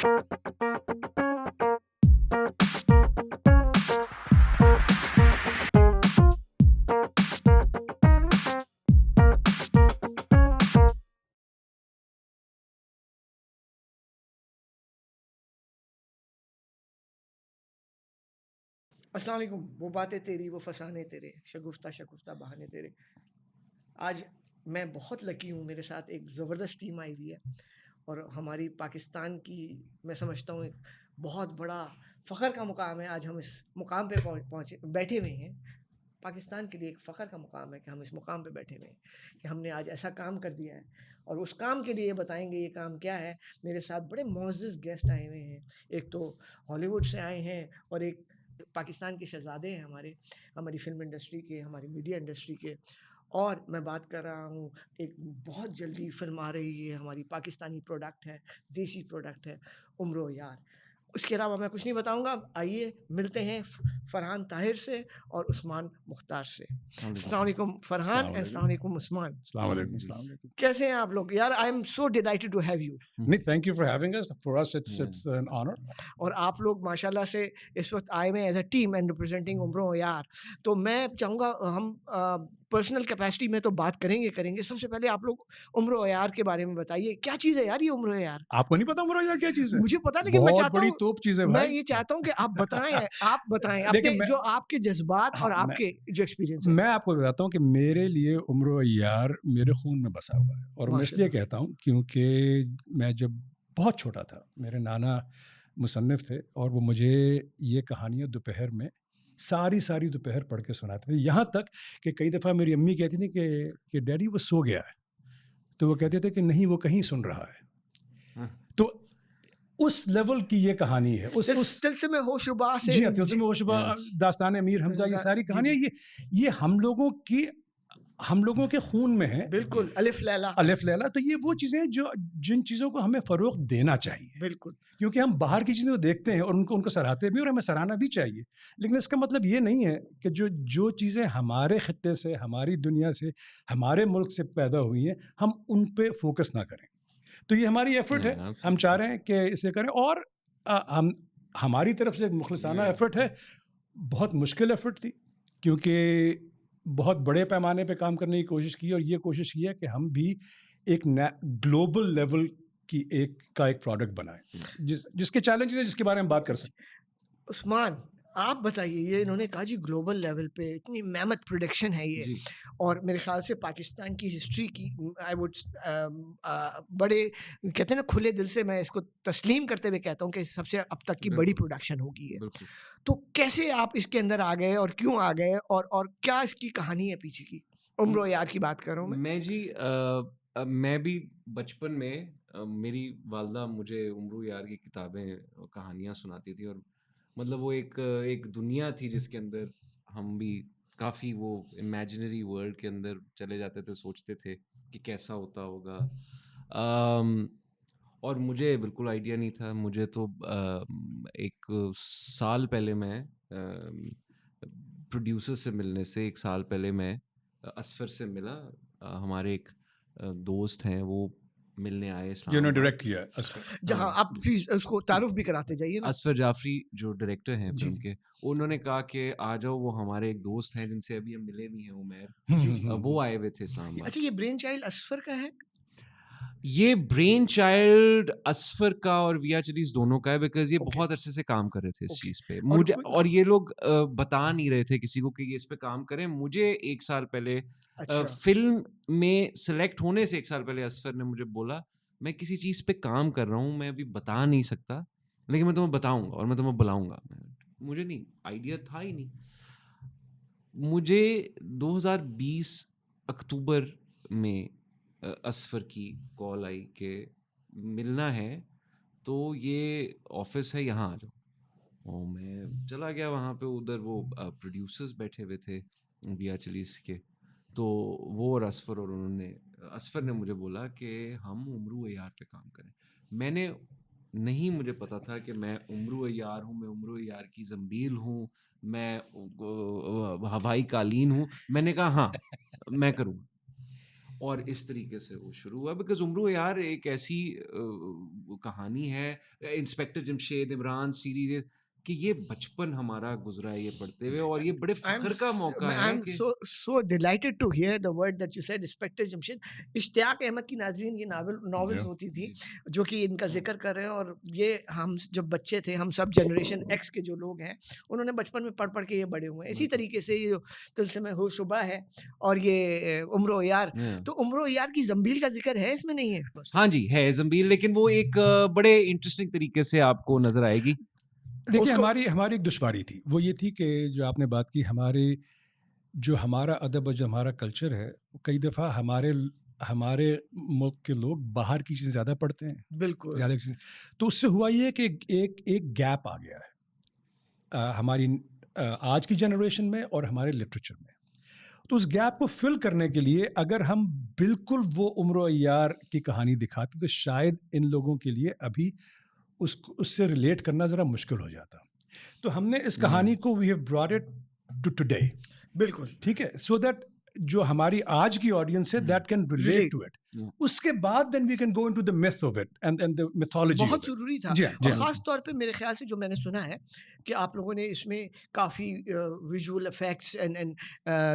السلام علیکم. وہ باتیں تیری، وہ فسانے تیرے، شگفتہ شگفتہ بہانے تیرے. آج میں بہت لکی ہوں، میرے ساتھ ایک زبردست ٹیم آئی ہوئی ہے، اور ہماری پاکستان کی میں سمجھتا ہوں ایک بہت بڑا فخر کا مقام ہے. آج ہم اس مقام پہ پہنچے بیٹھے ہوئے ہیں. پاکستان کے لیے ایک فخر کا مقام ہے کہ ہم اس مقام پہ بیٹھے ہوئے ہیں، کہ ہم نے آج ایسا کام کر دیا ہے، اور اس کام کے لیے یہ بتائیں گے یہ کام کیا ہے. میرے ساتھ بڑے معزز گیسٹ آئے ہوئے ہیں. ایک تو ہالی ووڈ سے آئے ہیں، اور ایک پاکستان کے شہزادے ہیں، ہماری فلم انڈسٹری کے، ہماری میڈیا انڈسٹری کے. اور میں بات کر رہا ہوں، ایک بہت جلدی فلم آ رہی ہے، ہماری پاکستانی پروڈکٹ ہے، دیسی پروڈکٹ ہے، عمرو یار. اس کے علاوہ میں کچھ نہیں بتاؤں گا. آئیے ملتے ہیں فرحان طاہر سے اور عثمان مختار سے. السلام علیکم فرحان، السلام علیکم عثمان. السلام علیکم. السلام علیکم. کیسے ہیں آپ لوگ یار؟ I am so delighted to have you. نہیں, thank you for having us. For us, it's an honor. اور آپ لوگ ماشاء اللہ سے اس وقت آئے ہوئے as a team and representing Umro Ayyar. تو میں چاہوں گا ہم پرسنل کیپیسٹی میں تو بات کریں گے. سب سے پہلے آپ لوگ عمرو یار کے بارے میں بتائیے، کیا چیز ہے یار یہ عمرو یار؟ آپ کو نہیں پتا عمرو یار کیا چیز ہے؟ مجھے پتا، لیکن میں بہت چاہتا بڑی ہوں، توپ چیز ہے میں بھائی. یہ چاہتا ہوں کہ آپ بتائیں دیکھیں، اپنے جو آپ کے جذبات اور آپ کے جو ایکسپیرینس ہے. میں آپ کو بتاتا ہوں کہ میرے لیے عمرو یار میرے خون میں بسا ہوا ہے. اور میں اس لیے کہتا ہوں کیونکہ میں جب بہت چھوٹا تھا، میرے نانا مصنف تھے، اور وہ مجھے یہ کہانیاں دوپہر میں ساری دوپہر پڑھ کے سناتے تھے. یہاں تک کہ کئی دفعہ میری امی کہتی تھیں کہ ڈیڈی وہ سو گیا ہے، تو وہ کہتے تھے کہ نہیں، وہ کہیں سن رہا ہے. تو اس لیول کی یہ کہانی ہے. تلسم ہوش ربا سے، جی ہاں، تلسم ہوش ربا، داستان امیر حمزہ، یہ ساری کہانیاں یہ ہم لوگوں کے خون میں ہے. بالکل الف لیلا. تو یہ وہ چیزیں ہیں جن چیزوں کو ہمیں فروغ دینا چاہیے. بالکل. کیونکہ ہم باہر کی چیزیں تو دیکھتے ہیں اور ان کو سراہتے بھی، اور ہمیں سراہنا بھی چاہیے. لیکن اس کا مطلب یہ نہیں ہے کہ جو چیزیں ہمارے خطے سے، ہماری دنیا سے، ہمارے ملک سے پیدا ہوئی ہیں، ہم ان پہ فوکس نہ کریں. تو یہ ہماری ایفرٹ ہے. ہم چاہ رہے ہیں کہ اسے کریں، اور ہماری طرف سے مخلصانہ ایفرٹ ہے. بہت مشکل ایفرٹ تھی، کیونکہ بہت بڑے پیمانے پہ کام کرنے کی کوشش کی، اور یہ کوشش کی ہے کہ ہم بھی ایک گلوبل لیول کی ایک پروڈکٹ بنائیں، جس کے چیلنجز ہیں، جس کے بارے میں بات کر سکیں. عثمان آپ بتائیے، یہ انہوں نے کہا جی گلوبل لیول پہ اتنی میمت پروڈکشن ہے یہ، اور میرے خیال سے پاکستان کی ہسٹری کی آئی وڈ بڑے کہتے ہیں نا کھلے دل سے میں اس کو تسلیم کرتے ہوئے کہتا ہوں کہ سب سے اب تک کی بڑی پروڈکشن ہوگی ہے. تو کیسے آپ اس کے اندر آ گئے، اور کیوں آ گئے، اور کیا اس کی کہانی ہے پیچھے کی؟ عمرو یار کی بات کر رہا ہوں میں. جی میں بھی بچپن میں میری والدہ مجھے عمرو یار کی کتابیں، کہانیاں سناتی تھی، اور مطلب وہ ایک دنیا تھی جس کے اندر ہم بھی کافی وہ امیجنری ورلڈ کے اندر چلے جاتے تھے، سوچتے تھے کہ کیسا ہوتا ہوگا. اور مجھے بالکل آئیڈیا نہیں تھا. مجھے تو 1 سال پہلے میں پروڈیوسر سے ملنے سے 1 سال پہلے میں اسفر سے ملا. ہمارے ایک دوست ہیں، وہ ملنے آئے اسلام آباد. ڈائریکٹ کیا اسفر. جہاں آپ پلیز اس کو تعارف بھی کراتے جائیے. اسفر جعفری جو ڈائریکٹر ہیں فلم کے، انہوں نے کہا کہ آ جاؤ. وہ ہمارے ایک دوست ہیں جن سے ابھی ہم ملے بھی ہیں، عمیر، وہ آئے ہوئے تھے اسلام آباد. اچھا، یہ برین چائلڈ اسفر کا ہے؟ یہ برین چائلڈ اسفر کا اور ویا چلیز دونوں کا ہے، بیکاز یہ بہت عرصے سے کام کر رہے تھے اس چیز پہ. مجھے اور یہ لوگ بتا نہیں رہے تھے کسی کو کہ یہ اس پہ کام کریں. مجھے 1 سال پہلے فلم میں سلیکٹ ہونے سے 1 سال پہلے اسفر نے مجھے بولا میں کسی چیز پہ کام کر رہا ہوں، میں ابھی بتا نہیں سکتا، لیکن میں تمہیں بتاؤں گا اور میں تمہیں بلاؤں گا. مجھے نہیں آئیڈیا تھا ہی نہیں. مجھے 2020 اکتوبر میں اسفر کی کال آئی کہ ملنا ہے، تو یہ آفس ہے، یہاں آ جاؤ. اور میں چلا گیا وہاں پہ. ادھر وہ پروڈیوسرز بیٹھے ہوئے تھے ویا چلیز کے. تو وہ اور اسفر نے مجھے بولا کہ ہم عمرو یار پہ کام کریں. مجھے پتا تھا کہ میں عمرو یار ہوں، میں عمرو یار کی زنبیل ہوں، میں ہوائی قالین ہوں. میں نے کہا ہاں میں کروں گا. اور اس طریقے سے وہ شروع ہوا، بیکاز عمرو یار ایک ایسی کہانی ہے انسپیکٹر جمشید عمران سیریز کہ یہ بچپن ہمارا گزرا ہے یہ پڑھتے ہوئے, اور یہ بڑے فخر کا موقع ہے کہ so delighted to hear the word that you said, inspector Jamshed. Ishtiaq Ahmed کی ناظرین یہ ناولز ہوتی تھی جو کہ ان کا ذکر کر رہے ہیں, اور یہ ہم جب بچے تھے, ہم سب جنریشن ایکس کے جو لوگ ہیں انہوں نے بچپن میں پڑھ کے یہ بڑے ہوئے ہیں. اسی طریقے سے یہ طلسم ہوشبہ ہے اور یہ عمر و یار, تو عمر و یار کی زنبیل کا ذکر ہے اس میں, نہیں ہے؟ ہاں جی ہے زنبیل, لیکن وہ ایک بڑے انٹرسٹنگ طریقے سے آپ کو نظر آئے گی. دیکھیے ہماری ایک دشواری تھی, وہ یہ تھی کہ جو آپ نے بات کی, ہمارا ادب اور جو ہمارا کلچر ہے, کئی دفعہ ہمارے ملک کے لوگ باہر کی چیزیں زیادہ پڑھتے ہیں, بالکل زیادہ چیزیں, تو اس سے ہوا یہ کہ ایک گیپ آ گیا ہے ہماری آج کی جنریشن میں اور ہمارے لٹریچر میں. تو اس گیپ کو فل کرنے کے لیے اگر ہم بالکل وہ عمر و عیار کی کہانی دکھاتے تو شاید ان لوگوں کے لیے ابھی اس سے ریلیٹ کرنا ذرا مشکل ہو جاتا. تو ہم نے اس کہانی کو we have brought it to today, بالکل ٹھیک ہے, سو دیٹ جو ہماری آج کی آڈینس ہے that can relate to it. اس کے بعد then we can go into the myth of it and the mythology. بہت ضروری تھا. اور خاص طور پہ میرے خیال سے جو میں نے سنا ہے کہ آپ لوگوں نے اس میں کافی ویژول افیکٹس اینڈ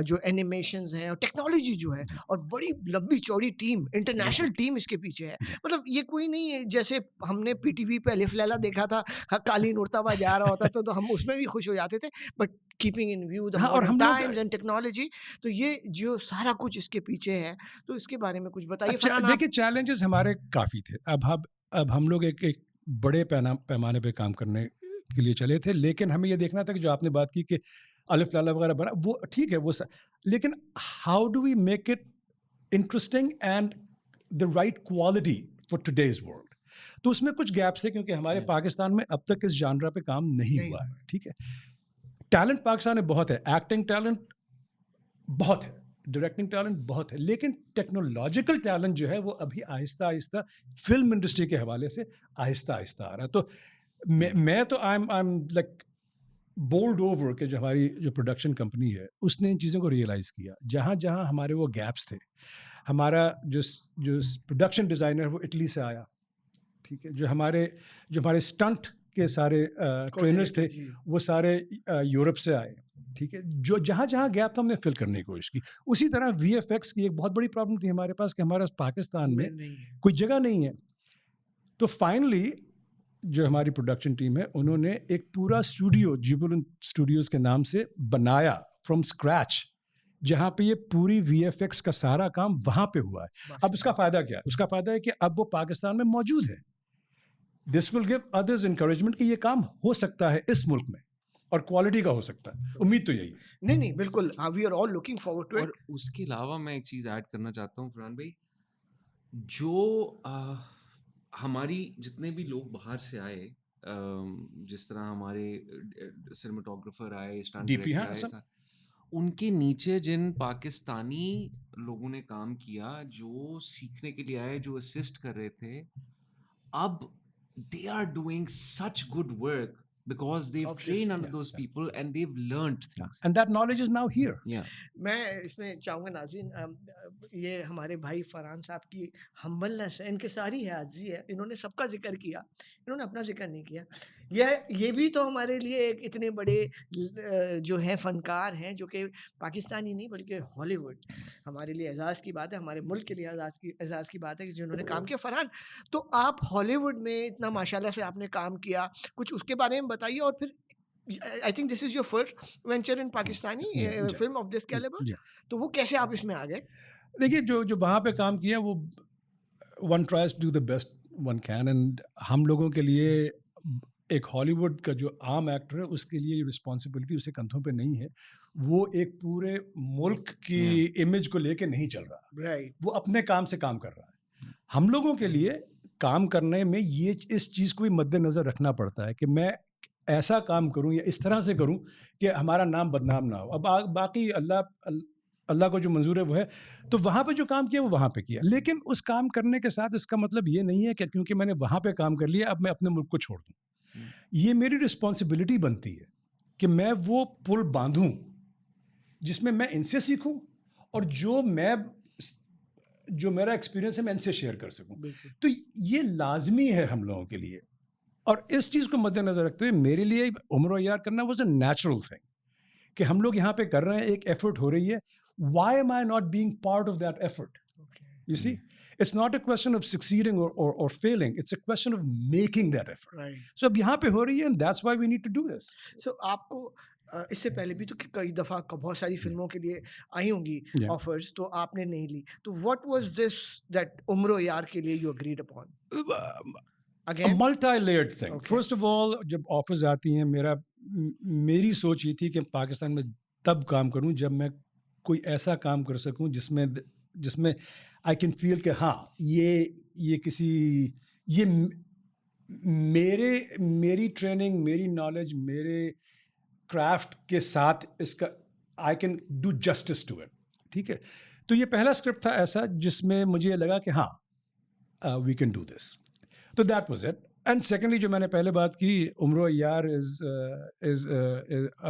جو اینیمیشنز ہیں اور ٹیکنالوجی جو ہے, اور بڑی لمبی چوڑی ٹیم, انٹرنیشنل ٹیم اس کے پیچھے ہے. مطلب یہ کوئی نہیں ہے جیسے ہم نے پی ٹی وی پہ الف لیلا دیکھا تھا, قالین اڑتا ہوا جا رہا ہوتا تو ہم اس میں بھی خوش ہو جاتے تھے, but keeping in view the modern times and technology. تو یہ جو سارا کچھ اس کے پیچھے ہے, تو اس کے بارے میں کچھ بتائیے. دیکھیے چیلنجز ہمارے کافی تھے. اب ہم لوگ ایک بڑے پیمانے پہ کام کرنے کے لیے چلے تھے, لیکن ہمیں یہ دیکھنا تھا کہ جو آپ نے بات کی کہ الف لالا وغیرہ بنا, وہ ٹھیک ہے, وہ لیکن how do we make it interesting and the right quality for today's world. تو اس میں کچھ گیپس تھے کیونکہ ہمارے پاکستان میں اب تک اس جانرا پہ کام نہیں ہوا ہے, ٹھیک ہے. ٹیلنٹ پاکستان میں بہت ہے, ایکٹنگ ٹیلنٹ بہت ہے, ڈائریکٹنگ ٹیلنٹ بہت ہے, لیکن ٹیکنالوجیکل ٹیلنٹ جو ہے وہ ابھی آہستہ آہستہ فلم انڈسٹری کے حوالے سے آہستہ آہستہ آ رہا ہے. تو میں تو آئی ایم لائک بولڈ اوور کہ جو ہماری جو پروڈکشن کمپنی ہے اس نے ان چیزوں کو ریئلائز کیا. جہاں جہاں ہمارے وہ گیپس تھے, ہمارا جو پروڈکشن ڈیزائنر وہ اٹلی سے آیا, ٹھیک ہے, جو ہمارے اسٹنٹ کے سارے ٹرینرز تھے وہ سارے یورپ سے آئے, ٹھیک ہے. جو جہاں جہاں گیپ تھا ہم نے فل کرنے کی کوشش کی. اسی طرح وی ایف ایکس کی ایک بہت بڑی پرابلم تھی ہمارے پاس کہ ہمارے پاکستان میں کوئی جگہ نہیں ہے. تو فائنلی جو ہماری پروڈکشن ٹیم ہے انہوں نے ایک پورا اسٹوڈیو جیبولن اسٹوڈیوز کے نام سے بنایا فرام اسکریچ, جہاں پہ یہ پوری وی ایف ایکس کا سارا کام وہاں پہ ہوا ہے. اب اس کا فائدہ کیا ہے؟ اس کا فائدہ ہے کہ اب وہ پاکستان میں موجود ہے. دس ول گیو ادرز انکریجمنٹ کہ یہ کام ہو سکتا ہے اس ملک میں اور کوالٹی کا ہو سکتا ہے. امید تو یہی ہے. نہیں بالکل, we are all looking forward to it. اور اس کے علاوہ میں ایک چیز ایڈ کرنا چاہتا ہوں فرحان بھائی, جو ہماری جتنے بھی لوگ باہر سے آئے, جس طرح ہمارے سنیماٹوگرافر آئے, اسٹنٹ ڈائریکٹر آئے, ان کے نیچے جن پاکستانی لوگوں نے کام کیا, جو سیکھنے کے لیے آئے, جو اسسٹ کر رہے تھے, اب they are doing such good work because they've trained under those people and they've learned things and that knowledge is now here. میں اس میں چاہوں گا ناظرین, یہ ہمارے بھائی فرحان صاحب کی ہمبلنس ہے, ان کی ساری ہے عاجزی ہے. انہوں نے سب کا ذکر کیا, انہوں نے اپنا ذکر نہیں کیا. یہ بھی تو ہمارے لیے ایک اتنے بڑے جو ہیں فنکار ہیں جو کہ پاکستانی نہیں بلکہ ہالی ووڈ, ہمارے لیے اعزاز کی بات ہے, ہمارے ملک کے لیے اعزاز کی بات ہے کہ جنہوں نے کام کیا. فرحان, تو آپ ہالی ووڈ میں اتنا ماشاءاللہ سے آپ نے کام کیا, کچھ اس کے بارے میں بتائیے. اور پھر I think this is your first venture in Pakistani film of this caliber. تو وہ کیسے آپ اس میں آ گئے؟ دیکھیے جو وہاں پہ کام کیا وہ one tries to do the best one can, and ہم لوگوں کے لیے ایک ہالی ووڈ کا جو عام ایکٹر ہے اس کے لیے رسپانسبلٹی اسے کندھوں پہ نہیں ہے. وہ ایک پورے ملک کی امیج کو لے کے نہیں چل رہا, وہ اپنے کام سے کام کر رہا ہے. ہم لوگوں کے لیے کام کرنے میں یہ اس چیز کو بھی مد نظر رکھنا پڑتا ہے کہ میں ایسا کام کروں یا اس طرح سے کروں کہ ہمارا نام بدنام نہ ہو. اب باقی اللہ کو جو منظور ہے وہ ہے. تو وہاں پہ جو کام کیا وہ وہاں پہ کیا, لیکن اس کام کرنے کے ساتھ اس کا مطلب یہ نہیں ہے کہ کیونکہ میں نے وہاں پہ کام کر لیا اب میں اپنے ملک کو چھوڑ دوں. یہ میری رسپانسبلٹی بنتی ہے کہ میں وہ پل باندھوں جس میں میں ان سے سیکھوں, اور جو میں جو میرا ایکسپیرینس ہے میں ان سے شیئر کر سکوں. بالکل. تو یہ لازمی ہے ہم لوگوں کے لیے, اور اس چیز کو مد نظر رکھتے ہوئے میرے لیے عمر و یار کرنا واز اے نیچرل تھنگ کہ ہم لوگ یہاں پہ کر رہے ہیں, ایک ایفرٹ ہو رہی ہے. Why am I not being part of that effort? You see, it's not a question of succeeding or failing, it's a question of making that effort. Right. So اب یہاں پہ ہو رہی ہے, and that's why we need to do this. So آپ کو اس سے پہلے بھی تو کئی دفعہ بہت ساری فلموں کے لیے آئی ہوں گی آفرز, تو آپ نے نہیں لی, تو what was this that عمر و یار کے لیے you agreed upon? A multi-layered thing. Okay. First of all, جب آفرز آتی ہیں, میری سوچ یہ تھی کہ پاکستان میں تب کام کروں جب میں کوئی ایسا کام کر سکوں جس میں I can feel کہ ہاں یہ کسی یہ میری ٹریننگ, میری نالج, میرے کرافٹ کے ساتھ اس کا I can do justice to it. ٹھیک ہے, تو یہ پہلا اسکرپٹ تھا ایسا جس میں مجھے لگا کہ ہاں we can do this. تو that was it. And secondly, جو میں نے پہلے بات کی, عمر و یار is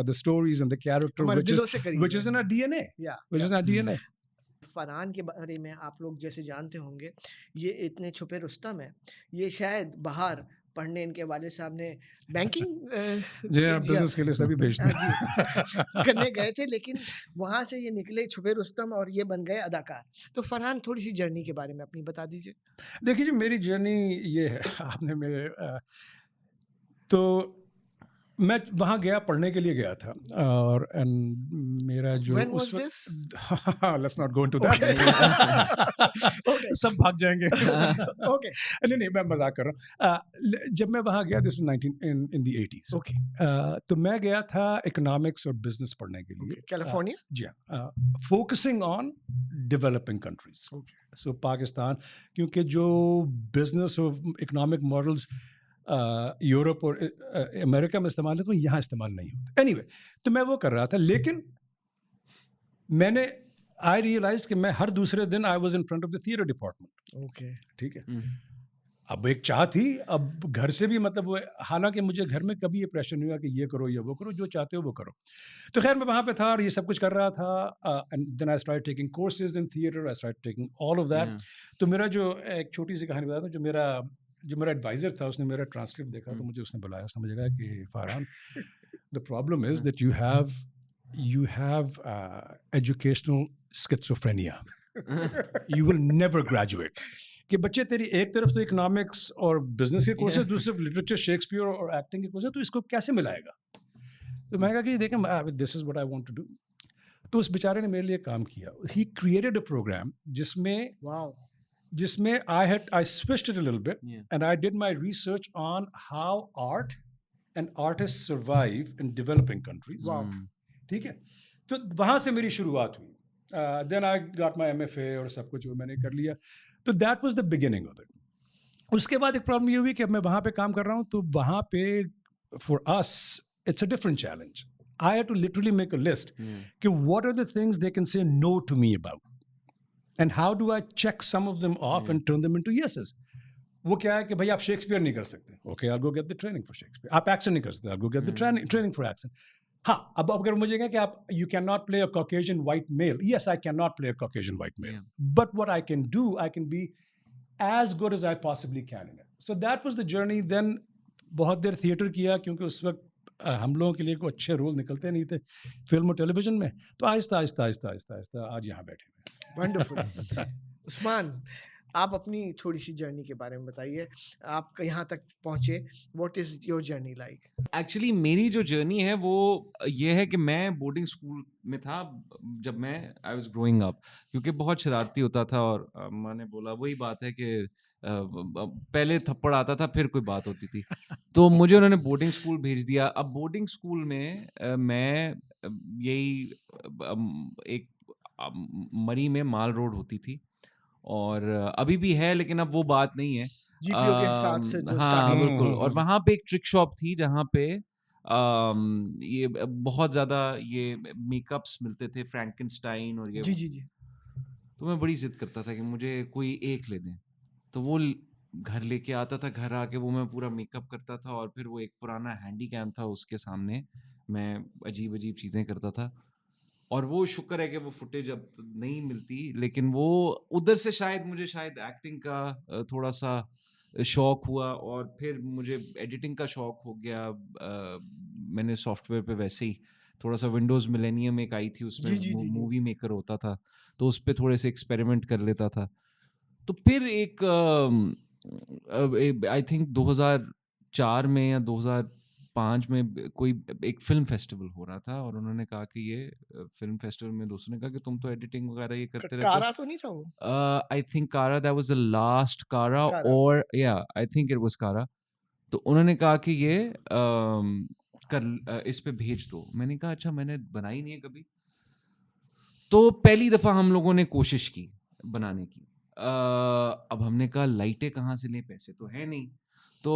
the stories and the character which is in our DNA. Which is in our DNA. Farhan کے بارے میں آپ لوگ جیسے جانتے ہوں گے, یہ اتنے چھپے رستم ہے, یہ شاید باہر پڑھنے ان کے والد صاحب نے بینکنگ بزنس کے لیے سبھی بھیجتے کرنے گئے تھے, لیکن وہاں سے یہ نکلے چھپے رستم اور یہ بن گئے اداکار. تو فرحان تھوڑی سی جرنی کے بارے میں اپنی بتا دیجیے. دیکھیے جی, میری جرنی یہ ہے, آپ نے میرے تو میں وہاں گیا, پڑھنے کے لیے گیا تھا, اور میرا جو let's not go into that, سب بھاگ جائیں گے. نہیں میں مذاق کر رہا ہوں. جب میں وہاں گیا, this was in the 80s, تو میں گیا تھا اکنامکس اور بزنس پڑھنے کے لیے کیلیفورنیا. جی ہاں, فوکسنگ آن ڈیولپنگ کنٹریز. سو پاکستان, کیونکہ جو بزنس اور اکنامک ماڈلز یورپ اور امریکہ میں استعمال ہے تو یہاں استعمال نہیں ہوتے. اینی وے, تو میں وہ کر رہا تھا, لیکن میں نے آئی ریئلائز کہ میں ہر دوسرے دن I was in front of the theatre department. ٹھیک ہے, اب ایک چاہ تھی, اب گھر سے بھی مطلب حالانکہ مجھے گھر میں کبھی یہ پریشر نہیں ہوا کہ یہ کرو یا وہ کرو, جو چاہتے ہو وہ کرو. تو خیر میں وہاں پہ تھا اور یہ سب کچھ کر رہا تھا. Then I start taking courses in theatre, I start taking all of that. تو میرا جو ایک چھوٹی سی کہانی بتاتا ہوں, جو میرا ایڈوائزر تھا, اس نے میرا ٹرانسکرپٹ دیکھا تو مجھے اس نے بلایا, سمجھ گیا کہ Farhan, the problem is that you have educational schizophrenia. You will never graduate. کہ بچے تیری ایک طرف تو اکنامکس اور بزنس کے کورسز, دوسری طرف لٹریچر, شیکسپیئر اور ایکٹنگ کے کورسز, تو اس کو کیسے ملائے گا؟ تو میں کہا کہ دیکھیں, this is what I want to do. تو اس بیچارے نے میرے لیے کام کیا. He created a program جس میں I switched it a little bit, and I did my research on how art and artists survive in developing countries. ٹھیک ہے, تو وہاں سے میری شروعات ہوئی. Then I got my MFA اور سب کچھ میں نے کر لیا. تو that was the beginning of it. اس کے بعد ایک پرابلم یہ ہوئی کہ اب میں وہاں پہ کام کر رہا ہوں, تو وہاں پہ for us it's a different challenge. I had to literally make a list کہ what are the things they can say no to me about. And how do I check some of them off and turn them into yeses? وہ کیا ہے کہ بھائی آپ Shakespeare نہیں کر سکتے, okay I'll go get the training for Shakespeare. آپ ایکسن نہیں کر سکتے, I'll go get the training for accent. ہاں, اب اگر مجھے کہیں کہ آپ you cannot play a Caucasian white male, yes I cannot play a Caucasian white male, but what I can do, I can be as good as I possibly can in it. So that was the journey. Then بہت دیر theatre کیا, کیونکہ اس وقت ہم لوگوں کے لیے کوئی اچھے رول نکلتے نہیں تھے فلم اور ٹیلی ویژن میں, تو آہستہ آہستہ آہستہ آہستہ آہستہ آج یہاں بیٹھے ہیں. ونڈرفل. عثمان, آپ اپنی تھوڑی سی جرنی کے بارے میں بتائیے, آپ یہاں تک پہنچے, what is your journey like? Actually میری جو جرنی ہے وہ یہ ہے کہ میں بورڈنگ اسکول میں تھا جب میں آئی واز گروئنگ اپ, کیونکہ بہت شرارتی ہوتا تھا, اور میں نے بولا وہی بات ہے کہ پہلے تھپڑ آتا تھا پھر کوئی بات ہوتی تھی, تو مجھے انہوں نے بورڈنگ اسکول بھیج دیا. اب بورڈنگ اسکول میں یہی ایک مری میں مال روڈ ہوتی تھی, اور ابھی بھی ہے لیکن اب وہ بات نہیں ہے. ہاں بالکل. اور وہاں پہ ایک ٹرک شاپ تھی جہاں پہ یہ بہت زیادہ یہ میک اپس ملتے تھے, فرینکنسٹائن اور یہ. جی. تو میں بڑی ضد کرتا تھا کہ مجھے کوئی ایک لے دیں, تو وہ گھر لے کے آتا تھا. گھر آ کے وہ میں پورا میک اپ کرتا تھا, اور پھر وہ ایک پرانا ہینڈی کیم تھا, اس کے سامنے میں عجیب عجیب چیزیں کرتا تھا. اور وہ شکر ہے کہ وہ فوٹیج اب نہیں ملتی, لیکن وہ ادھر سے مجھے شاید ایکٹنگ کا تھوڑا سا شوق ہوا, اور پھر مجھے ایڈیٹنگ کا شوق ہو گیا. میں نے سافٹ ویئر پہ ویسے ہی تھوڑا سا ونڈوز ملینیم ایک آئی تھی, اس میں مووی میکر ہوتا تھا, تو اس پہ تھوڑے سے ایکسپیریمنٹ کر لیتا تھا. تو پھر ایک آئی تھنک 2004 میں یا 2005 میں کوئی ایک فلم فیسٹیول ہو رہا تھا, اور انہوں نے کہا کہ یہ فلم فیسٹیول میں دوستوں نے کہا کہ تم تو ایڈیٹنگ وغیرہ یہ کرتے رہتے. کارا تو نہیں تھا وہ, آئی تھنک کارا, دیٹ واز دا لاسٹ کارا, اور یا آئی تھنک اٹ واز کارا. تو انہوں نے کہا کہ یہ اس پہ بھیج دو. میں نے کہا اچھا, میں نے بنائی نہیں ہے کبھی. تو پہلی دفعہ ہم لوگوں نے کوشش کی بنانے کی. اب ہم نے کہا لائٹیں کہاں سے لیں, پیسے تو ہے نہیں. تو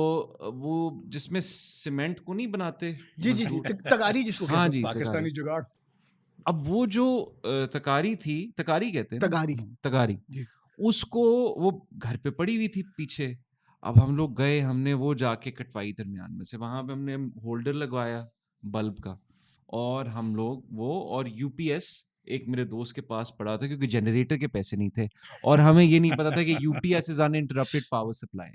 وہ جس میں سیمنٹ کو نہیں بناتے, تکاری جس کو, ہاں جی, پاکستانی جگاڑ. اب وہ جو تکاری تھی, تکاری کہتے ہیں, تکاری, اس کو وہ گھر پہ پڑی ہوئی تھی پیچھے. اب ہم لوگ گئے, ہم نے وہ جا کے کٹوائی درمیان میں سے, وہاں پہ ہم نے ہولڈر لگوایا بلب کا, اور ہم لوگ وہ, اور یو پی ایس ایک میرے دوست کے پاس پڑا تھا کیونکہ جنریٹر کے پیسے نہیں تھے, اور ہمیں یہ نہیں پتا تھا کہ U P S is uninterrupted power supply.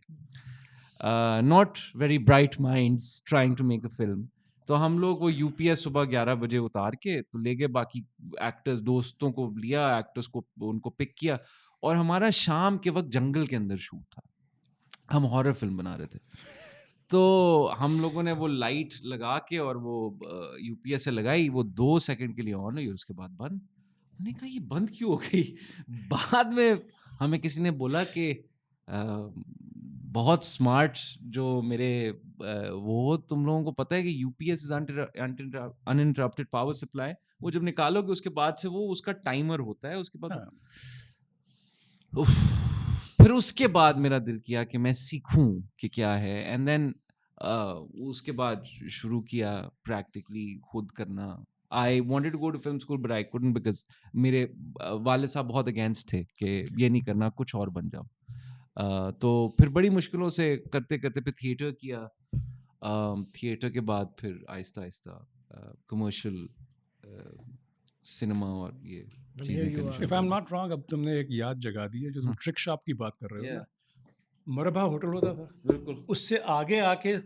Not very bright minds trying to make a film. تو ہم لوگ وہ یو پی ایس صبح 11 بجے اتار کے تو لے گئے, باقی ایکٹرز دوستوں کو لیا, ایکٹرز کو ان کو پک کیا, اور ہمارا شام کے وقت جنگل کے اندر شوٹ تھا. ہم ہارر فلم بنا رہے تھے. تو ہم لوگوں نے وہ لائٹ لگا کے اور وہ یو پی ایس سے لگائی, وہ 2 سیکنڈ کے لیے آن ہوئی اور اس کے بعد بند. ہم نے کہا یہ بند کیوں ہو گئی؟ بعد میں ہمیں کسی نے بولا کہ بہت اسمارٹ جو میرے وہ, تم لوگوں کو پتہ ہے کہ یو پی ایس از انٹرپٹڈ پاور سپلائی, وہ جب نکالو گے اس کے بعد سے وہ اس کا ٹائمر ہوتا ہے, اس کے بعد پھر اس کے بعد میرا دل کیا کہ میں سیکھوں کہ کیا ہے, اینڈ دین اس کے بعد شروع کیا پریکٹیکلی خود کرنا. I wanted to go to film school but I couldn't because میرے والد صاحب بہت اگینسٹ تھے کہ یہ نہیں کرنا, کچھ اور بن جاؤ. تو پھر بڑی مشکلوں سے کرتے کرتے پھر تھیٹر کیا, تھیٹر کے بعد پھر آہستہ آہستہ کمرشل سنیما اور یہ چیزیں. If I'm not wrong, اب تم نے ایک یاد جگا دی ہے, جو تم ٹرک شاپ کی بات کر رہے ہو, مربع ہوٹل ہوتا تھا, بالکل اس سے آگے آ کے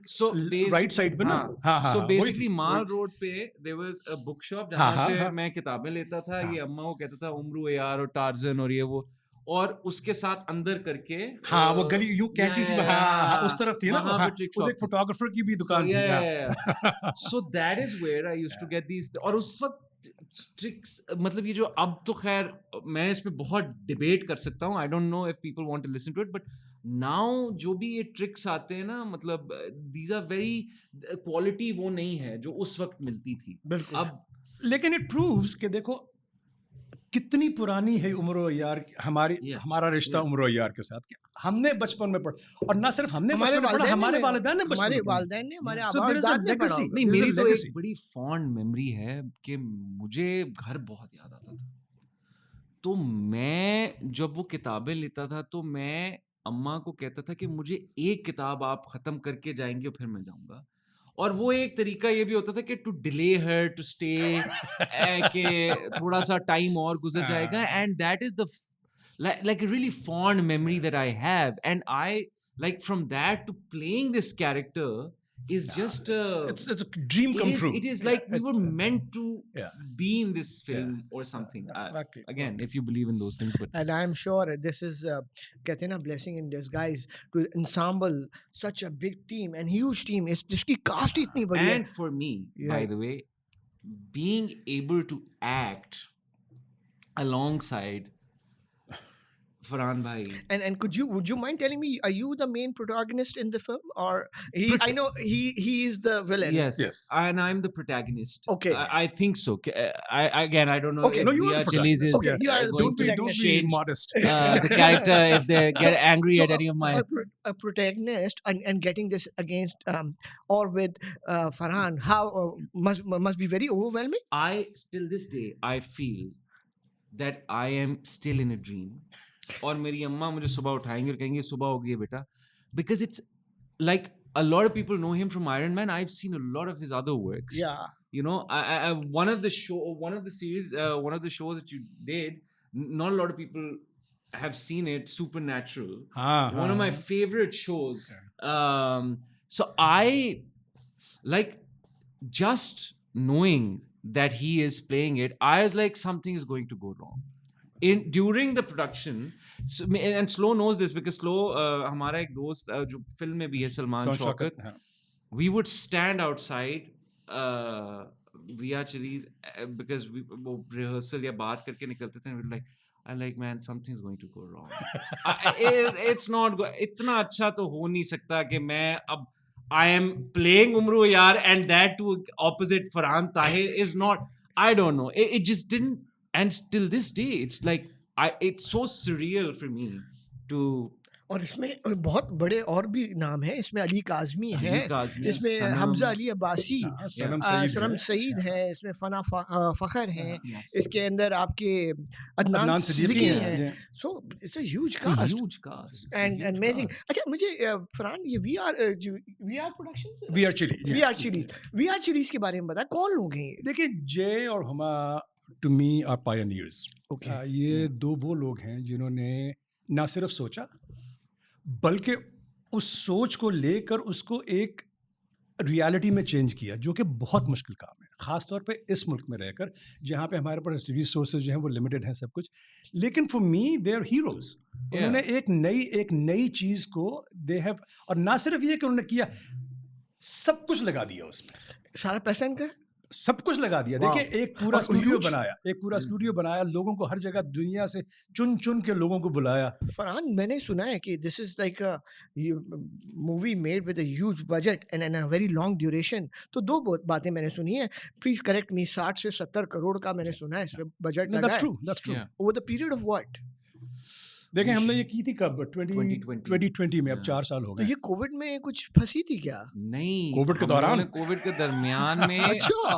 رائٹ سائڈ پہ نا. سو بیسکلی مال روڈ پہ there was a book shop جہاں سے میں کتابیں لیتا تھا. یہ اماں کو کہتا تھا عمرو یار اور ٹارزن اور یہ وہ, اور اس کے ساتھ اندر کر کے ہاں وہ گلی یوں کینچی سی اس طرف تھی نا, ایک فوٹوگرافر کی بھی دکان تھی. So that is where I used to get these. اور اس وقت ٹرکس, مطلب یہ جو اب تو خیر میں اس پہ بہت ڈبیٹ کر سکتا ہوں, I don't know if people want to listen to it, but now جو بھی یہ ٹرکس آتے ہیں نا, مطلب دیز آر ویری کوالٹی وہ نہیں ہے جو اس وقت ملتی تھی. بالکل. اب لیکن اٹ پرووز کہ دیکھو کتنی پرانی ہے عمر و یار, ہمارا رشتہ عمر و یار کے ساتھ, کہ ہم نے بچپن میں پڑھا, اور نہ صرف ہم نے بچپن میں پڑھا, ہمارے والدین نے, ہمارے والدین نے, ہمارے آباء نے پڑھا. نہیں, میری تو ایک بڑی فونڈ میموری ہے کہ مجھے گھر بہت یاد آتا تھا. تو میں جب وہ کتابیں لیتا تھا تو میں اماں کو کہتا تھا کہ مجھے ایک کتاب آپ ختم کر کے جائیں گے اور پھر میں جاؤں گا. اور وہ ایک طریقہ یہ بھی ہوتا تھا کہ to delay her to stay, کہ تھوڑا سا ٹائم اور گزر جائے گا. And that is the like a really fond memory that I have, and I like from that to playing this character is just it's a dream come true. It is like we were meant to be in this film or something. Again, if you believe in those things, but and I am sure this is kehte na blessing in disguise to ensemble such a big team and huge team. Is jiski cast itni badi hai. And for me, by the way, being able to act alongside Farhan bhai. And would you mind telling me, are you the main protagonist in the film, or I know he is the villain? Yes. And I'm the protagonist. Okay. I think so. I don't know. Okay. No, you are the protagonist. Okay, you are don't be modest. The character if they get angry at any of my a protagonist and getting this against or with Farhan, how must be very overwhelming. I till this day I feel that I am still in a dream. اور میری اماں مجھے صبح اٹھائیں گے اور کہیں گے صبح ہو گئی بیٹا, because it's like a lot of people know him from Iron Man. I've seen a lot of his other works. Yeah. you know, one of the series, one of the shows that you did, not a lot of people have seen it, Supernatural. One of my favorite shows. So I like, just knowing that he is playing it, I was like, something is going to go wrong during the production. So, and Slow knows this because Slow ہمارا ایک دوست جو film میں بھی ہے, سلمان شوکت, we would stand outside via Chili's because وہ rehearsal یا بات کر کے نکلتے تھے, I'm like, man, something's going to go wrong. It's not اتنا اچھا تو ہو نہیں سکتا کہ میں اب I am playing Umru Yar and that to opposite Farhan Tahir is not, I don't know, it just didn't. And till this day it's like it's so surreal for me to. اور اس میں بہت بڑے اور بھی نام ہیں, اس میں علی کاظمی ہے, اس میں حمزہ علی عباسی, سنم سعید ہیں, اس میں فنا فخر ہیں, اس کے اندر آپ کے عدنان صدیقی ہیں. So it's a huge cast and amazing. اچھا مجھے فرحان, یہ we are production, we are chillies کے بارے میں بتا, کون لوگ ہیں یہ؟ دیکھیے, جے اور ہما ٹو می آر پائنیئرز. یہ دو وہ لوگ ہیں جنہوں نے نہ صرف سوچا بلکہ اس سوچ کو لے کر اس کو ایک ریالٹی میں چینج کیا, جو کہ بہت مشکل کام ہے, خاص طور پہ اس ملک میں رہ کر جہاں پہ ہمارے پاس ریسورسز جو ہیں وہ لمیٹڈ ہیں سب کچھ. لیکن for me they are heroes. انہوں نے ایک نئی چیز کو دے ہیو, اور نہ صرف یہ کہ انہوں نے کیا, سب کچھ لگا دیا اس میں, سارا پیسہ ان کا, سب کچھ لگا دیا. دیکھیں, ایک پورا اسٹوڈیو بنایا, لوگوں کو ہر جگہ دنیا سے چن کے لوگوں کو بلایا. فرحان, میں نے سنا ہے کہ this is like a movie made with a huge budget and a very long duration. تو دو باتیں میں نے سنی ہیں, پلیز کریکٹ می, 60 سے 70 کروڑ کا میں نے سنا ہے اس میں بجٹ لگا ہے. Over the period of what? دیکھیں, ہم نے یہ کی تھی کب, 2020 میں, اب 4 سال ہو گئے. یہ کووڈ میں کچھ پھنسی تھی کیا؟ نہیں, کووڈ کے دوران, کووڈ کے درمیان میں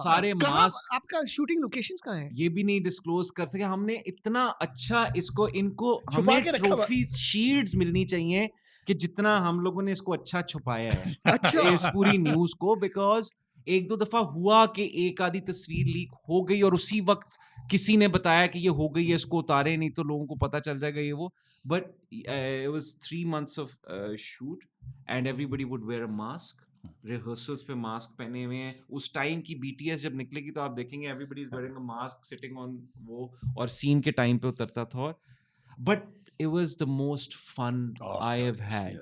سارے ماسک. آپ کا شوٹنگ لوکیشنز کہاں ہیں یہ بھی نہیں ڈسکلوز کر سکے ہم نے. اتنا اچھا ان کو ہمیں ٹرافی شیلڈز ملنی چاہیے کہ جتنا ہم لوگوں نے اس کو اچھا چھپایا ہے اس پوری نیوز کو. بیکاز ایک دو دفعہ ہوا کہ ایک آدھی تصویر لیک ہو گئی اور اسی وقت کسی نے بتایا کہ یہ ہو گئی ہے, اس کو اتارے نہیں تو لوگوں کو پتہ چل جائے گا یہ وہ. But it was 3 months of shoot and everybody would wear a mask. Rehearsals پہ ماسک پہنے ہوئے ہیں. اس ٹائم کی BTS جب نکلے گی تو آپ دیکھیں گے everybody is wearing a mask sitting on وہ, اور سین کے ٹائم پہ اترتا تھا. But it was the most fun I have had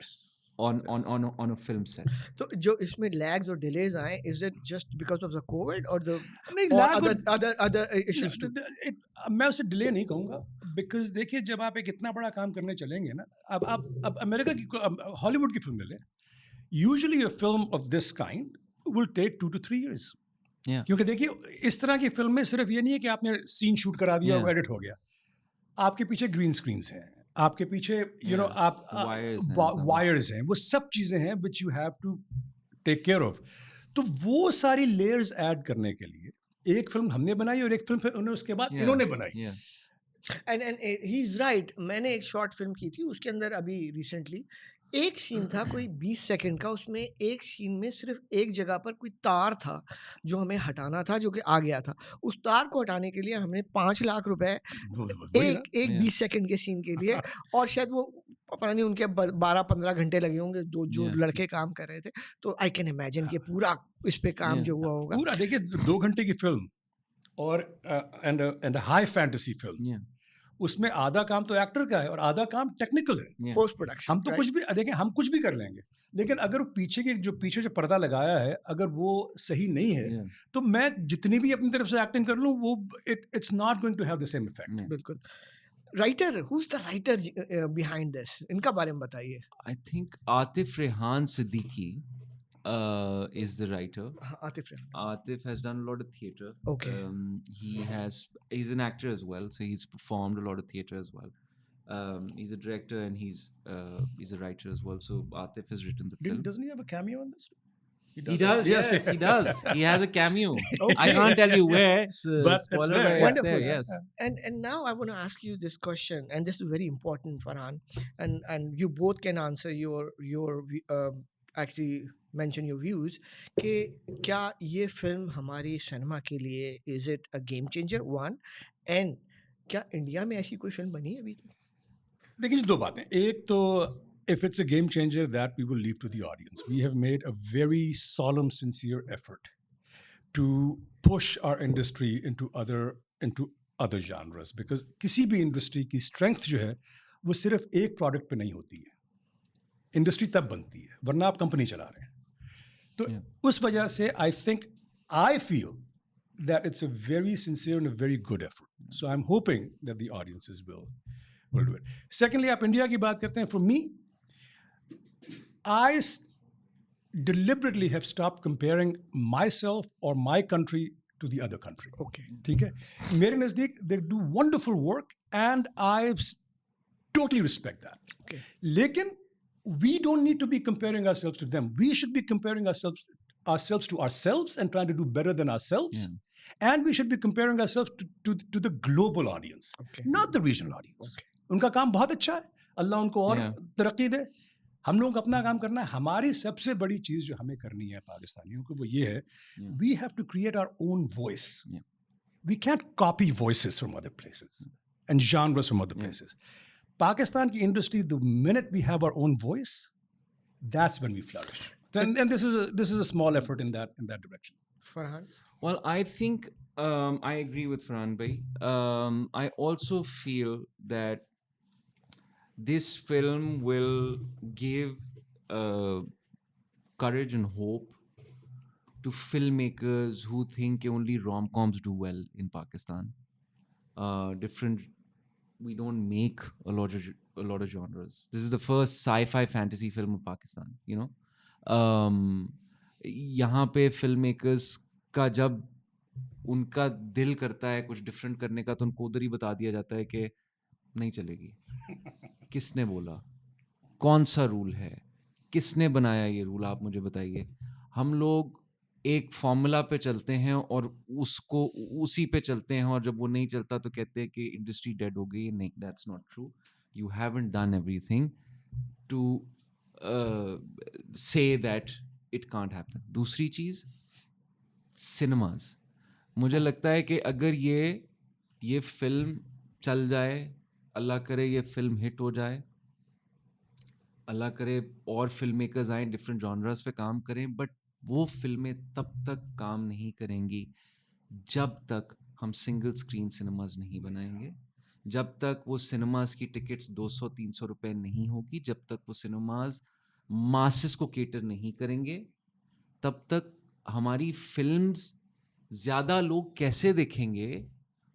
on a film set. تو جو اس میں لیگز اور ڈیلیز آئے, is it just because of the COVID or the other issues too? میں اسے ڈیلے نہیں کہوں گا, بیکاز دیکھیے, جب آپ ایک اتنا بڑا کام کرنے چلیں گے نا, اب امریکہ کی, ہالی ووڈ کی فلم لے لیں, usually a film of this kind will take 2 to 3 years. کیونکہ دیکھیے, اس طرح کی فلم میں صرف یہ نہیں ہے کہ آپ نے سین شوٹ کرا دیا اور ایڈٹ ہو گیا. آپ کے پیچھے گرین اسکرینس ہیں, آپ کے پیچھے آپ وائرز ہیں, وہ سب چیزیں ہیں which you have to take care of. تو وہ ساری لیئرز ایڈ کرنے کے لیے ایک فلم ہم نے بنائی اور ایک فلم پھر انہیں اس کے بعد انہوں نے بنائی. And he is right. میں نے ایک شارٹ فلم کی تھی, اس کے اندر ابھی ریسنٹلی ایک سین تھا کوئی 20 سیکنڈ کا, اس میں ایک سین میں صرف ایک جگہ پر کوئی تار تھا جو ہمیں ہٹانا تھا, جو کہ آ گیا تھا. اس تار کو ہٹانے کے لیے ہم نے 5 لاکھ روپے ایک 20 سیکنڈ کے سین کے لیے, اور شاید وہ پتہ نہیں ان کے 12-15 گھنٹے لگے ہوں گے جو لڑکے کام کر رہے تھے. تو آئی کین امیجن کہ پورا اس پہ کام جو ہوا ہوگا. پورا دیکھیے 2 گھنٹے کی فلم اور اینڈ ہائی فینٹیسی فلم, اس میں آدھا کام تو ایکٹر کا ہے اور آدھا کام ٹیکنیکل ہے, پوسٹ پروڈکشن. ہم تو کچھ بھی دیکھیں, ہم کچھ بھی کر لیں گے, لیکن اگر پیچھے جو پردہ لگایا ہے اگر وہ صحیح نہیں ہے تو میں جتنی بھی اپنی طرف سے ایکٹنگ کر لوں وہ it's not going to have the same effect. بالکل. Writer, who's the writer behind this, ان کا بارے میں بتائیے. I think Atif Rehan Siddiqui is the writer. Atif has done a lot of theatre. Okay. He's an actor as well, so he's performed a lot of theatre as well. He's a director and he's a writer as well. So Atif has written the film. Doesn't he have a cameo in this? He does. Yes, he does. He has a cameo. Okay. I can't tell you where. But it's there. Wonderful. There, yes. And now I want to ask you this question, and this is very important, Farhan, and you both can answer your actually mention your views کہ کیا یہ film ہماری cinema کے لیے is it a game changer one, and کیا India میں ایسی کوئی فلم بنی ہے ابھی تک؟ دیکھیں دو باتیں. ایک تو if it's a game changer, that we will leave to the audience. We have made a very solemn, sincere effort to push our industry into other genres, because کسی بھی انڈسٹری کی اسٹرینتھ جو ہے وہ صرف ایک پروڈکٹ پہ نہیں ہوتی ہے. انڈسٹری تب بنتی ہے ورنہ آپ کمپنی چلا رہے ہیں. تو اس وجہ سے I feel that it's a very sincere and a very good effort. So I'm hoping that the audiences will do it. Secondly, آپ انڈیا کی بات کرتے ہیں. For me, I deliberately have stopped comparing myself or my country to the other country. Okay. ٹھیک ہے. میرے نزدیک they do wonderful work and I totally respect that. Okay. لیکن we don't need to be comparing ourselves to them. We should be comparing ourselves to ourselves and trying to do better than ourselves. Yeah. And we should be comparing ourselves to the global audience, okay, not the regional audience. Okay. ان کا کام بہت اچھا ہے, اللہ ان کو اور ترقی دے. ہم لوگوں کو اپنا کام کرنا ہے. ہماری سب سے بڑی چیز جو ہمیں کرنی ہے پاکستانیوں کو وہ یہ ہے, we have to create our own voice. We can't copy voices from other places and genres from other places. Pakistan ki industry, the minute we have our own voice, that's when we flourish. And this is a small effort in that direction. Farhan? Well, I think I agree with Farhan bhai. I also feel that this film will give courage and hope to filmmakers who think only rom-coms do well in Pakistan. We don't make a lot of genres. This is the first sci-fi fantasy film of Pakistan, you know. یہاں پہ film makers کا جب ان کا دل کرتا ہے کچھ different کرنے کا تو ان کو ادھر ہی بتا دیا جاتا ہے کہ نہیں چلے گی. کس نے بولا, کون سا رول ہے, کس نے بنایا یہ رول, آپ مجھے بتائیے. ہم لوگ ایک فارمولا پہ چلتے ہیں اور اسی پہ چلتے ہیں, اور جب وہ نہیں چلتا تو کہتے ہیں کہ انڈسٹری ڈیڈ ہو گئی. نہیں, that's not true. You haven't done everything to say that it can't happen. دوسری چیز سنیماز. مجھے لگتا ہے کہ اگر یہ فلم چل جائے, اللہ کرے یہ فلم ہٹ ہو جائے, اللہ کرے اور فلم میکرز آئیں ڈفرینٹ جانرز پہ کام کریں, بٹ وہ فلمیں تب تک کام نہیں کریں گی جب تک ہم سنگل اسکرین سنیماز نہیں بنائیں گے, جب تک وہ سنیماز کی ٹکٹس 200-300 روپے نہیں ہوگی, جب تک وہ سنیماز ماسز کو کیٹر نہیں کریں گے, تب تک ہماری فلمز زیادہ لوگ کیسے دیکھیں گے,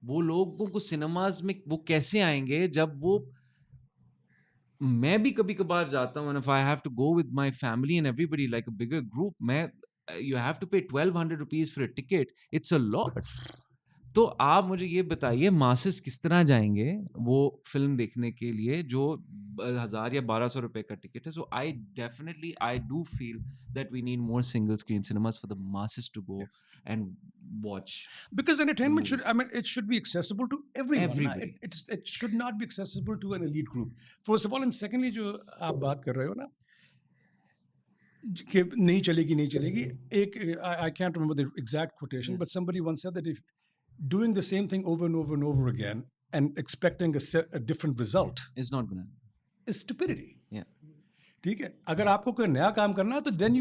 وہ لوگوں کو سنیماز میں وہ کیسے آئیں گے جب وہ. میں بھی کبھی کبھار جاتا ہوں, if I have to go with my family and everybody like a bigger group, you have to pay 1,200 rupees for a ticket. It's a lot. تو آپ مجھے یہ بتائیے ماسز کس طرح جائیں گے وہ فلم دیکھنے کے لیے جو 1,000 یا 1,200 روپے کا ٹکٹ ہے. سو I do feel that we need more single screen cinemas for the masses to go and watch. Because entertainment it should be accessible to everyone. It should not be accessible to an elite group. First of all, and secondly, جو آپ بات کر رہے ہو نا کہ نہیں چلے گی, ایک I can't remember the exact quotation, but somebody once said that if doing the same thing over and over and over again and expecting a different result is not going to is stupidity. Yeah. ٹھیک ہے. اگر آپ کو کوئی نیا کام کرنا ہے تو then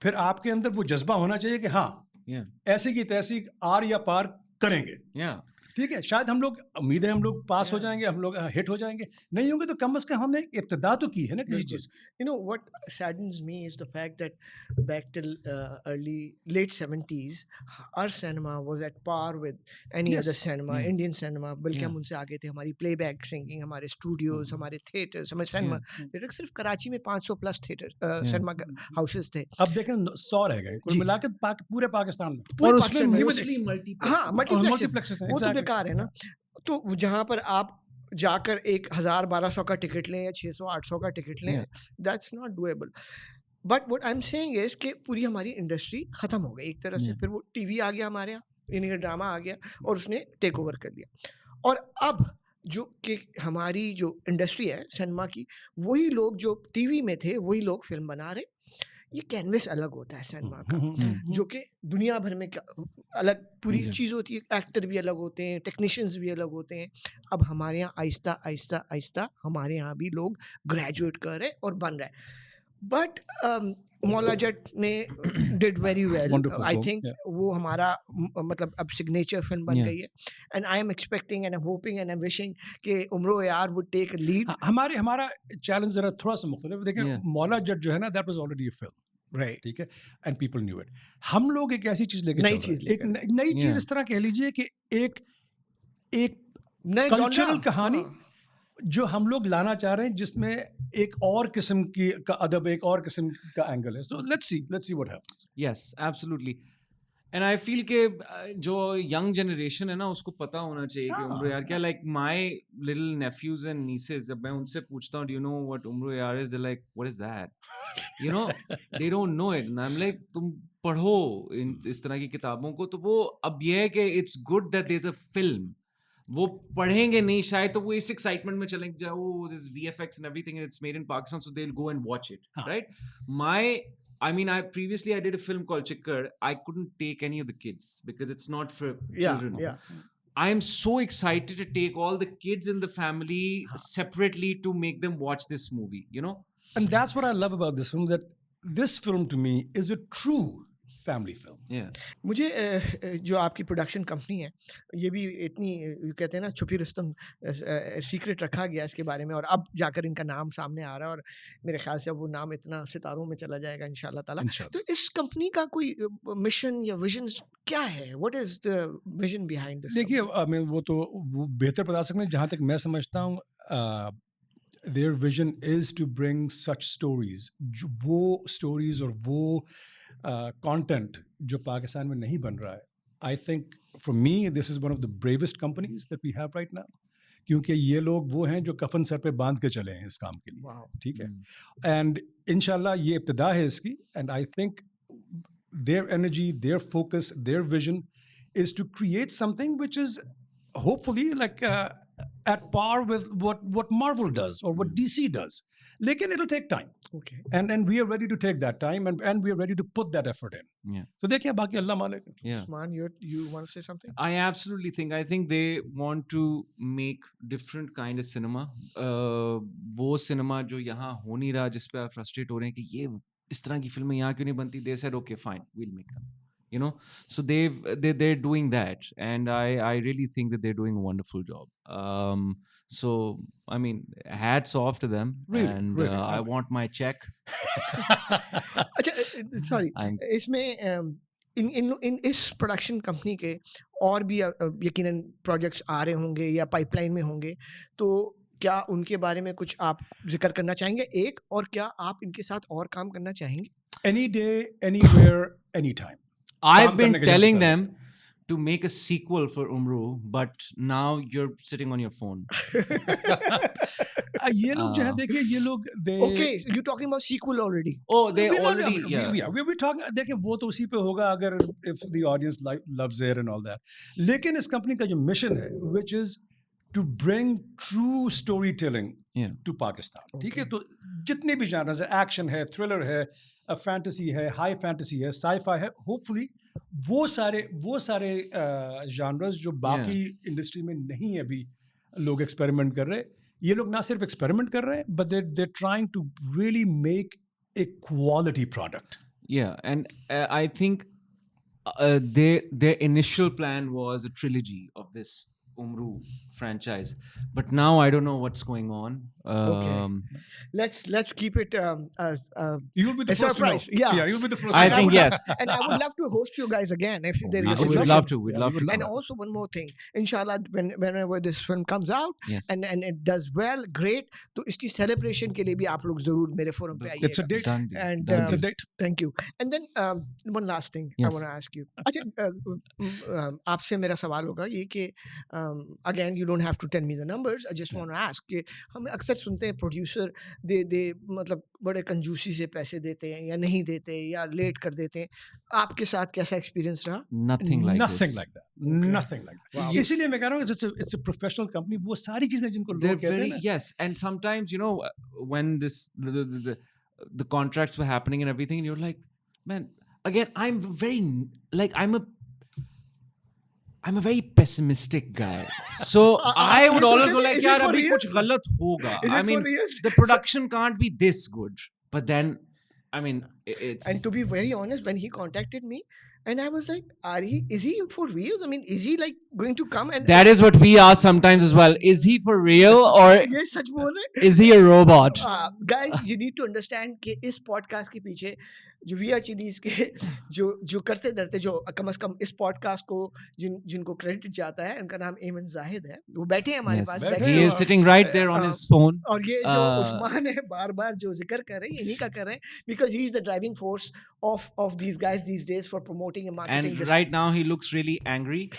پھر آپ کے اندر وہ جذبہ ہونا چاہیے کہ ہاں ایسے کی تیسی آر یا پار کریں گے. ٹھیک ہے. شاید ہم لوگ امید ہے ہم لوگ پاس ہو جائیں گے, ہم لوگ ہٹ ہو جائیں گے, نہیں ہوں گے تو کم از کم ہم نے ابتدا تو کی ہے نا کسی چیز. You know what saddens me is the fact that back till late 70s our cinema was at par with any other cinema, Indian cinema. بلکہ ہم ان سے آگے تھے. ہماری پلے بیک سنگنگ, ہمارے اسٹوڈیوز, ہمارے تھیٹرز, ہمارے سینما صرف کراچی میں 500+ تھیٹر سینما ہاؤسز تھے. اب دیکھیں 100 رہ گئے کل ملا کے پورے پاکستان میں, اور اس میں ہاں ملٹی پلیکسز وہ تو بیکار ہے نا. تو جہاں پر آپ جا کر 1,000-1,200 کا ٹکٹ لیں یا 600-800 کا ٹکٹ لیں, that's not doable. But what I am seeing is کہ پوری ہماری انڈسٹری ختم ہو گئی ایک طرح سے. پھر وہ ٹی وی آ گیا ہمارے یہاں, یعنی کہ ڈرامہ آ گیا اور اس نے ٹیک اوور کر لیا. اور اب جو کہ ہماری جو انڈسٹری ہے سنیما کی, وہی لوگ جو ٹی وی میں تھے وہی لوگ فلم بنا رہے. یہ کینوس الگ ہوتا ہے سنیما کا, جو کہ دنیا بھر میں الگ پوری چیز ہوتی ہے. ایکٹر بھی الگ ہوتے ہیں, ٹیکنیشینز بھی الگ ہوتے ہیں. اب ہمارے یہاں آہستہ آہستہ آہستہ ہمارے یہاں بھی لوگ گریجویٹ کر رہے اور بن رہے. بٹ مولا جٹ نے did very well. I think وہ ہمارا مطلب اب سگنیچر فلم بن گئی ہے. And I am expecting and hoping and wishing کہ عمرو یار وڈ ٹیک اے لیڈ. ہمارا چیلنج ذرا تھوڑا سا مختلف. دیکھیں مولا جٹ جو ہے نا, that was already a film, right, ٹھیک ہے, اینڈ پیپل نیو اٹ. ہم لوگ ایک ایسی چیز لے کے ایک نئی چیز اس طرح کہہ لیجیے کہ ایک کلچرل کہانی جو ہم لوگ لانا چاہ رہے ہیں, جس میں ایک اور قسم کی کا ادب, ایک اور قسم کا اینگل ہے. So let's see what happens. Yes absolutely. And I feel کہ جو ینگ جنریشن ہے نا, اس کو پتا ہونا چاہیے کہ عمرو یار کیا. Like my little nephews and nieces, جب میں ان سے پوچھتا ہوں do you know what Umro Ayyar is, they like what is that, you know, they don't know it. I am like تم پڑھو اس طرح کی کتابوں کو. تو وہ اب یہ ہے کہ it's good that there is a film. وہ پڑھیں گے نہیں شاید, تو وہ اس ایکسائٹمنٹ میں چلیں گے, وہ this V F X and everything it's made in Pakistan, so they will go and watch it, right. I mean, previously I did a film called Chikkar. I couldn't take any of the kids because it's not for children. Yeah. I am so excited to take all the kids in the family separately to make them watch this movie, you know? And that's what I love about this film, that this film to me is a true family film. Yeah. مجھے جو آپ کی production company ہے, یہ بھی اتنی کہتے ہیں نا چھپی رستم سیکرٹ رکھا گیا اس کے بارے میں, اور اب جا کر ان کا نام سامنے آ رہا ہے, اور میرے خیال سے اب وہ نام اتنا ستاروں میں چلا جائے گا انشاءاللہ تعالیٰ. تو اس کمپنی کا کوئی مشن یا ویژن کیا ہے؟ What is the vision behind this? دیکھیے وہ تو بہتر بتا سکتے ہیں. جہاں تک میں سمجھتا ہوں, their vision is to bring such stories, وہ stories اور وہ content جو پاکستان میں نہیں بن رہا ہے. I think for me this is one of the bravest companies that we have right now, کیونکہ یہ لوگ وہ ہیں جو کفن سر پہ باندھ کے چلے ہیں اس کام کے لیے, ٹھیک ہے. اینڈ انشاءاللہ یہ ابتدا ہے اس کی, and I think their energy, their focus, their vision is to create something which is hopefully like at par with what Marvel does or what DC does. Lekin it'll take time. Okay. And we are ready to take that time and we are ready to put that effort in. Yeah. So dekhiye baaki Allah malik. Yeah. Usman, you want to say something? I absolutely think. I think they want to make different kind of cinema. وہ cinema جو یہاں ہو نہیں رہا, جس پہ آپ frustrate ہو رہے ہیں کہ یہ اس طرح کی فلمیں یہاں کیوں نہیں بنتی. They said okay fine, we'll make them. You know, so they're doing that, and I really think that they're doing a wonderful job. So I mean, hats off to them. Really, and really. I want my check. اچھا sorry, اس میں ان اس production company کے اور بھی یقیناً projects آ رہے ہوں گے یا پائپ لائن میں ہوں گے, تو کیا ان کے بارے میں کچھ آپ ذکر کرنا چاہیں گے ایک, اور کیا آپ ان کے ساتھ اور کام کرنا چاہیں گے؟ Any day, anywhere, anytime. I've been telling them to make a sequel for Umru, but now you're sitting on your phone. یہ لوگ جو ہے دیکھیے, یہ لوگ Okay, you talking about sequel already? Oh, they already, yeah. We're talking, دیکھیں وہ تو اسی پہ ہوگا اگر if the audience loves it and all that. لیکن اس کمپنی کا جو مشن ہے, which is to bring true storytelling to Pakistan. ٹھیک ہے, تو جتنے بھی جانرز ہیں, ایکشن ہے, تھرلر ہے, فینٹیسی ہے, ہائی فینٹیسی ہے, سائی فائی ہے, ہوپ فلی وہ سارے جانرز جو باقی انڈسٹری میں نہیں ابھی لوگ ایکسپیریمنٹ کر رہے, یہ لوگ نہ صرف ایکسپیریمنٹ کر رہے ہیں, but they're trying to really make a quality product. Yeah, and I think their initial plan was a trilogy of this Umru franchise, but now I don't know what's going on. Okay. Let's keep it You'll be the first surprise. to know. Yeah, you'll be the first. I to know. think yes. And I would love to host you guys again if there is a We'd situation. love to. We'd love to. And also one more thing, inshallah, whenever this film comes out, Yes. and it does well, great. تو اس کی celebration کے لیے بھی آپ لوگ ضرور میرے forum پہ آئیے. It's a date. Done. And It's a date. thank you. And then one last thing I want to ask you. اچھا, آپ سے میرا سوال ہوگا یہ کہ again you don't have to tell me the numbers, I just want to ask کہ ہم اکثر سنتے ہیں پروڈیوسر دے مطلب بڑے کنجوسی سے پیسے دیتے ہیں یا نہیں دیتے یا لیٹ کر دیتے ہیں, آپ کے ساتھ کیسا ایکسپیرینس رہا؟ Nothing like this. Nothing like that. اسی لیے میں کہہ رہا ہوں it's a professional company. وہ ساری چیزیں جن کو لوگ They're کہتے ہیں very, نا, yes, and sometimes, you know, when the contracts were happening and everything, and you're like, man, again, I'm a very pessimistic guy. So I would always go like, yaar, abhi kuch galat hoga. I mean, the production can't be this good. But then, I mean, it's... And to be very honest, when he contacted me, and I was like, is he for real? I mean, is he like going to come and... That is what we ask sometimes as well. Is he for real or یہ سچ بول رہے is he a robot? Guys, you need to understand کہ اس podcast کے پیچھے جو we are chillies کے جو کرتے درتے جو کم از کم اس پوڈ کاسٹ کو جن کو کریڈٹ جاتا ہے, ان کا نام ایمن زاہد ہے, وہ بیٹھے ہیں ہمارے پاس. He is sitting right there on his phone. اور یہ جو عثمان ہے بار بار جو ذکر کر رہے ہیں انہی کا کر رہے ہیں, because he is the driving force of these guys these days for promoting and marketing. And right now he looks really angry.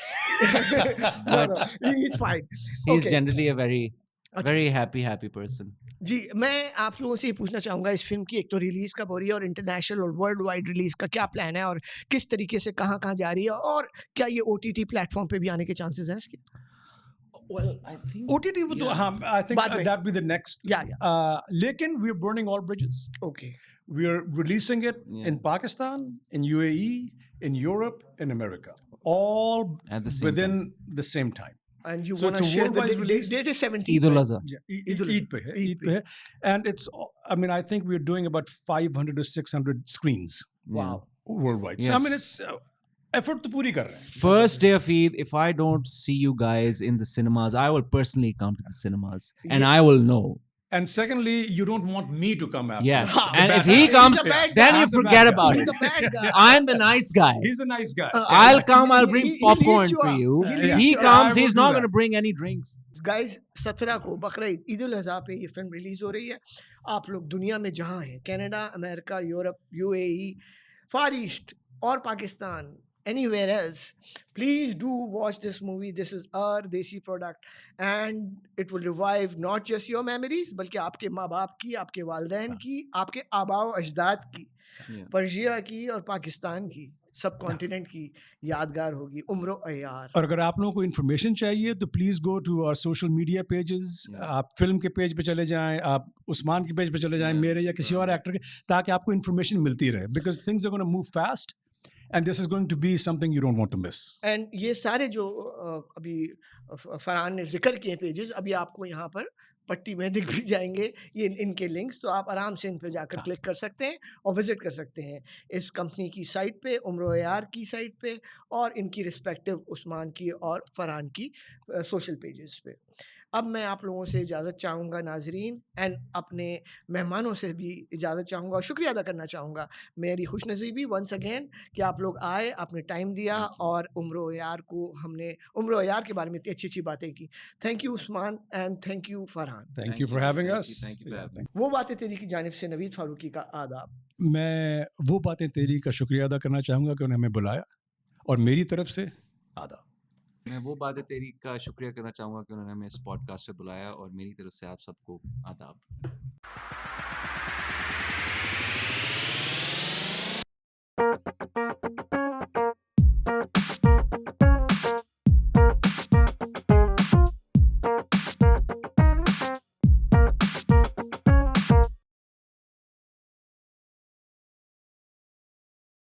No, he's fine. He's generally a very happy person. جی, میں آپ لوگوں سے یہ پوچھنا چاہوں گا, اس film کی ایک تو ریلیز کب ہو رہی ہے اور انٹرنیشنل اور ورلڈ وائڈ ریلیز کا کیا پلان ہے, اور کس طریقے سے کہاں جا رہی ہے, اور کیا یہ OTT پلیٹ فارم پہ بھی آنے کے چانسز ہیں اس کے؟ Well, I think OTT وہ تو ہاں, I think that be the next. لیکن we are burning all bridges. Okay. We are releasing it in Pakistan, in UAE, in Europe, in America, all at the same within time. the same time. And you So want it's to a share the worldwide release. date is 17th. Eid al-Azha. Eid pe hai. And it's, I mean, I think we're doing about 500 to 600 screens. Wow. Worldwide. Yes. So I mean, it's effort to puri kar rahe hain. First day of Eid, if I don't see you guys in the cinemas, I will personally come to the cinemas and I will know. And secondly, you don't want me to come after. Yes. And if he comes, then you forget about He's it. the bad guy. I'm the nice guy. He's a nice guy. I'll come, I'll bring he popcorn leads you for up. you. He leads He you up. comes, I he's will not do going to bring any drinks. Guys 17 کو بقرعید عید الاضحیٰ پہ یہ film release ہو رہی ہے. آپ لوگ دنیا میں جہاں ہیں, Canada, America, Europe, UAE, far east اور Pakistan, anywhere else, please do watch this movie. This is our desi product and it will revive not just your memories بلکہ آپ کے ماں باپ کی, آپ کے والدین کی, آپ کے آباء و اجداد کی, پرشیا کی اور پاکستان کی, سب کانٹیننٹ کی یادگار ہوگی. عمر و عیار. اور اگر آپ لوگوں کو انفارمیشن چاہیے تو please go to our social media pages. آپ فلم کے پیج پہ چلے جائیں, آپ عثمان کے پیج پہ چلے جائیں, میرے یا کسی اور ایکٹر کے, تاکہ آپ کو انفارمیشن ملتی رہے, because things are gonna move fast and this is going to be something you don't want to miss. And یہ سارے جو ابھی فرحان نے ذکر کیے پیجز, ابھی آپ کو یہاں پر پٹی میں دکھ بھی جائیں گے یہ ان کے لنکس, تو آپ آرام سے ان پہ جا کر کلک کر سکتے ہیں اور وزٹ کر سکتے ہیں اس کمپنی کی سائٹ پہ, عمر و عیار کی سائٹ پہ, اور ان کی رسپیکٹو عثمان کی اور فرحان کی سوشل پیجز پہ. اب میں آپ لوگوں سے اجازت چاہوں گا ناظرین, اینڈ اپنے مہمانوں سے بھی اجازت چاہوں گا, شکریہ ادا کرنا چاہوں گا. میری خوش نصیبی ونس اگین کہ آپ لوگ آئے, آپ نے ٹائم دیا, اور عمر و عیار کو ہم نے عمر و عیار کے بارے میں اتنی اچھی اچھی باتیں کی. Thank you Usman and thank you Farhan. Thank you for having us. وہ باتیں تیری کی جانب سے نوید فاروقی کا آداب. میں وہ باتیں تیری کا شکریہ ادا کرنا چاہوں گا کہ انہوں نے ہمیں بلایا, اور میری طرف سے آداب. میں وہ باتیں تیری کا شکریہ کرنا چاہوں گا کہ انہوں نے ہمیں اس پوڈ کاسٹ پہ بلایا, اور میری طرف سے آپ سب کو آداب.